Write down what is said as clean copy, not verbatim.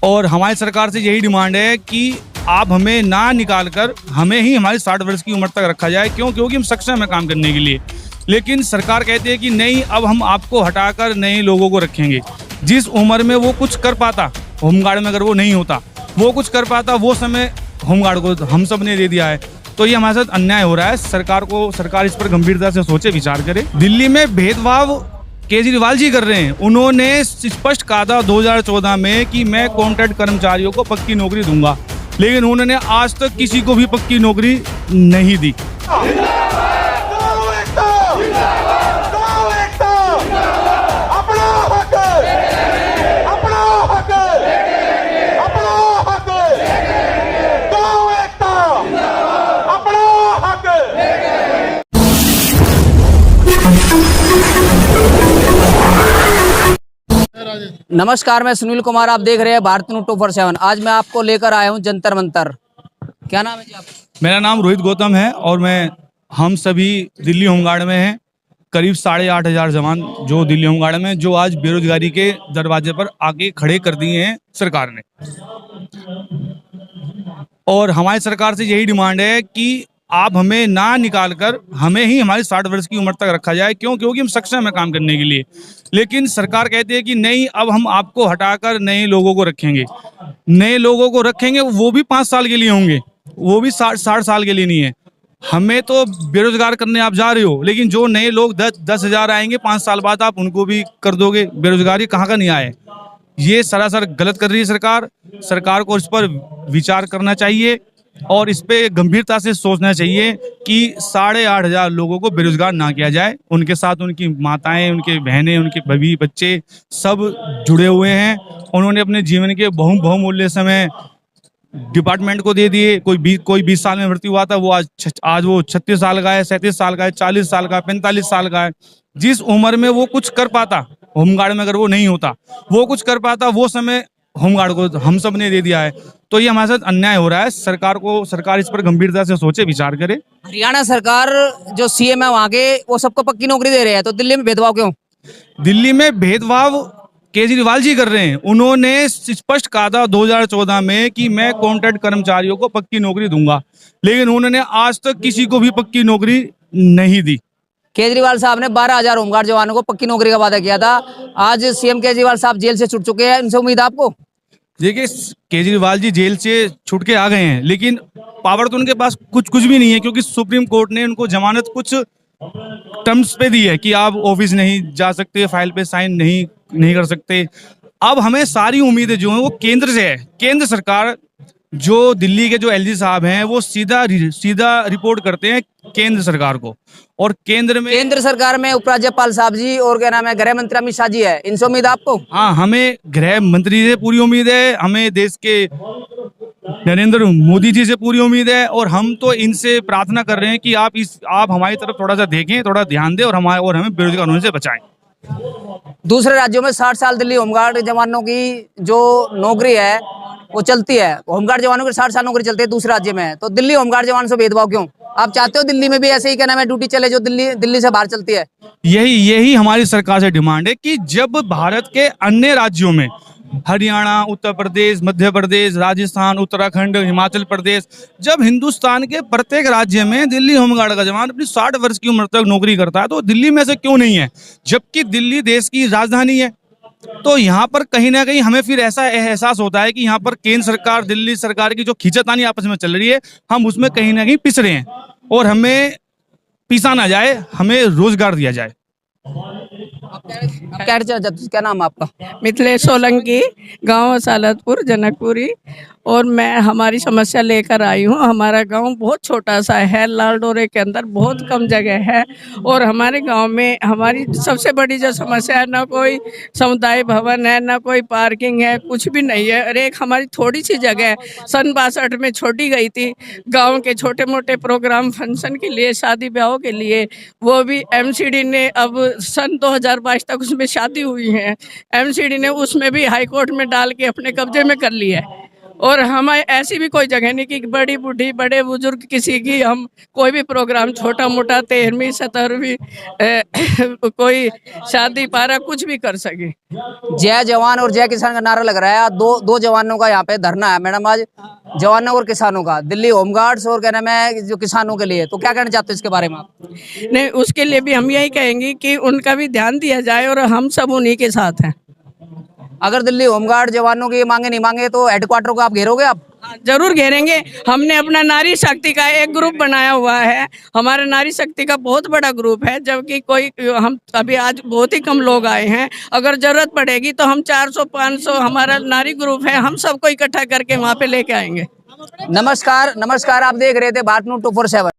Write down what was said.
और हमारी सरकार से यही डिमांड है कि आप हमें ना निकाल कर हमें ही हमारी 60 वर्ष की उम्र तक रखा जाए। क्यों? क्योंकि हम सक्षम है काम करने के लिए। लेकिन सरकार कहती है कि नहीं, अब हम आपको हटाकर नए लोगों को रखेंगे। जिस उम्र में वो कुछ कर पाता, होमगार्ड में अगर वो नहीं होता, वो कुछ कर पाता, वो समय होमगार्ड को हम सब ने दे दिया है। तो ये हमारे साथ अन्याय हो रहा है। सरकार इस पर गंभीरता से सोचे, विचार करे। दिल्ली में भेदभाव केजरीवाल जी कर रहे हैं। उन्होंने स्पष्ट कहा था 2014 में कि मैं कॉन्ट्रैक्ट कर्मचारियों को पक्की नौकरी दूंगा, लेकिन उन्होंने आज तक किसी को भी पक्की नौकरी नहीं दी। नमस्कार, मैं सुनील कुमार, आप देख रहे हैं भारत न्यूज़ 24/7। आज मैं आपको लेकर आया हूं जंतर मंतर। क्या नाम है जी आपका? मेरा नाम रोहित गौतम है और हम सभी दिल्ली होमगार्ड में हैं। करीब 8,500 जवान जो दिल्ली होमगार्ड में, जो आज बेरोजगारी के दरवाजे पर आके खड़े कर दिए हैं सरकार ने। और हमारी सरकार से यही डिमांड है कि आप हमें ना निकाल कर हमें ही हमारी 60 वर्ष की उम्र तक रखा जाए। क्यों? क्योंकि हम सक्षम है काम करने के लिए। लेकिन सरकार कहती है कि नहीं, अब हम आपको हटाकर नए लोगों को रखेंगे। नए लोगों को रखेंगे, वो भी 5 साल के लिए होंगे, वो भी 60 साल के लिए नहीं है। हमें तो बेरोजगार करने आप जा रहे हो, लेकिन जो नए लोग 10,000 आएंगे 5 साल बाद, आप उनको भी कर दोगे बेरोजगारी। कहाँ का नहीं आए? ये सरासर गलत कर रही है सरकार को इस पर विचार करना चाहिए और इस पे गंभीरता से सोचना चाहिए कि 8,500 लोगों को बेरोजगार ना किया जाए। उनके साथ उनकी माताएं, उनके बहनें, उनके बीवी बच्चे सब जुड़े हुए हैं। उन्होंने अपने जीवन के बहुमूल्य समय डिपार्टमेंट को दे दिए। कोई 20 साल में भर्ती हुआ था, वो आज वो 36 साल का है, 37 साल का है, 40 साल का है, 45 साल का है। जिस उम्र में वो कुछ कर पाता, होमगार्ड में अगर वो नहीं होता, वो कुछ कर पाता, वो समय होमगार्ड को हम सब ने दे दिया है। तो ये हमारे साथ अन्याय हो रहा है। सरकार इस पर गंभीरता से सोचे, विचार करे। हरियाणा सरकार जो सीएम है वहाँ के, वो सबको पक्की नौकरी दे रहे हैं, तो दिल्ली में भेदभाव क्यों? दिल्ली में भेदभाव केजरीवाल जी कर रहे हैं। उन्होंने स्पष्ट कहा था 2014 में कि मैं कॉन्ट्रैक्ट कर्मचारियों को पक्की नौकरी दूंगा, लेकिन उन्होंने आज तक किसी को भी पक्की नौकरी नहीं दी। केजरीवाल साहब ने 12,000 होमगार्ड जवानों को पक्की नौकरी का वादा किया था। आज सीएम केजरीवाल साहब जेल से छूट चुके हैं, इनसे उम्मीद आपको? देखिए, केजरीवाल जी जेल से छूट के आ गए हैं, लेकिन पावर तो उनके पास कुछ भी नहीं है, क्योंकि सुप्रीम कोर्ट ने उनको जमानत कुछ टर्म्स पे दी है कि आप ऑफिस नहीं जा सकते, फाइल पे साइन नहीं कर सकते। अब हमें सारी उम्मीदें जो हैं वो केंद्र से है। केंद्र सरकार, जो दिल्ली के जो एलजी साहब हैं, वो सीधा रिपोर्ट करते हैं केंद्र सरकार को। और केंद्र सरकार में उपराज्यपाल साहब जी और क्या नाम है, गृह मंत्री अमित शाह जी है, इनसे उम्मीद आपको? हाँ, हमें गृह मंत्री से पूरी उम्मीद है, हमें देश के नरेंद्र मोदी जी से पूरी उम्मीद है, और हम तो इनसे प्रार्थना कर रहे हैं कि आप हमारी तरफ थोड़ा सा देखें, थोड़ा ध्यान दें और हमें बेरोजगार होने से बचाएं। दूसरे राज्यों में 60 साल दिल्ली होमगार्ड जवानों की जो नौकरी है वो चलती है, होमगार्ड जवानों की 60 साल नौकरी चलती है दूसरे राज्य में, तो दिल्ली होमगार्ड जवान से भेदभाव क्यों? आप चाहते हो दिल्ली में भी ऐसे ही क्या नाम है ड्यूटी चले जो दिल्ली से बाहर चलती है? यही हमारी सरकार से डिमांड है कि जब भारत के अन्य राज्यों में, हरियाणा, उत्तर प्रदेश, मध्य प्रदेश, राजस्थान, उत्तराखंड, हिमाचल प्रदेश, जब हिंदुस्तान के प्रत्येक राज्य में दिल्ली होमगार्ड का जवान अपनी 60 वर्ष की उम्र तक नौकरी करता है, तो दिल्ली में से क्यों नहीं है? जबकि दिल्ली देश की राजधानी है। तो यहाँ पर कहीं ना कहीं हमें फिर ऐसा एहसास होता है कि यहाँ पर केंद्र सरकार, दिल्ली सरकार की जो खींचातानी आपस में चल रही है, हम उसमें कहीं ना कहीं पिस रहे हैं, और हमें पिसा ना जाए, हमें रोजगार दिया जाए। क्या नाम आपका? मिथिलेश सोलंकी, गांव सालतपुर, जनकपुरी। और मैं हमारी समस्या लेकर आई हूँ। हमारा गांव बहुत छोटा सा है, लालडोरे के अंदर बहुत कम जगह है, और हमारे गांव में हमारी सबसे बड़ी जो समस्या है, ना कोई समुदाय भवन है, ना कोई पार्किंग है, कुछ भी नहीं है। और एक हमारी थोड़ी सी जगह सन 62 में छोड़ी गई थी गांव के छोटे मोटे प्रोग्राम फंक्शन के लिए, शादी ब्याह के लिए, वो भी एमसीडी ने अब सन 2022 तक उसमें शादी हुई है। एमसीडी ने उसमें भी हाईकोर्ट में डाल के अपने कब्जे में कर लिया है। और हमें ऐसी भी कोई जगह नहीं कि बड़ी बूढ़ी बड़े बुजुर्ग किसी की हम कोई भी प्रोग्राम छोटा मोटा 13वीं 17वीं कोई शादी पारा कुछ भी कर सके। जय जवान और जय किसान का नारा लग रहा है। दो जवानों का यहाँ पे धरना है मैडम आज, जवानों और किसानों का, दिल्ली होमगार्ड्स और क्या नाम है जो किसानों के लिए। तो क्या कहना चाहते हो इसके बारे में आप? नहीं, उसके लिए भी हम यही कहेंगे कि उनका भी ध्यान दिया जाए और हम सब उन्हीं के साथ हैं। अगर दिल्ली होमगार्ड जवानों की मांगे नहीं मांगे तो हेडक्वार्टर को आप घेरोगे आप? हाँ, जरूर घेरेंगे। हमने अपना नारी शक्ति का एक ग्रुप बनाया हुआ है। हमारा नारी शक्ति का बहुत बड़ा ग्रुप है, जबकि कोई हम अभी आज बहुत ही कम लोग आए हैं। अगर जरूरत पड़ेगी तो हम 400-500 हमारा नारी ग्रुप है, हम सबको इकट्ठा करके वहाँ पे लेके आएंगे। नमस्कार, आप देख रहे थे भारत न्यूज़ 247।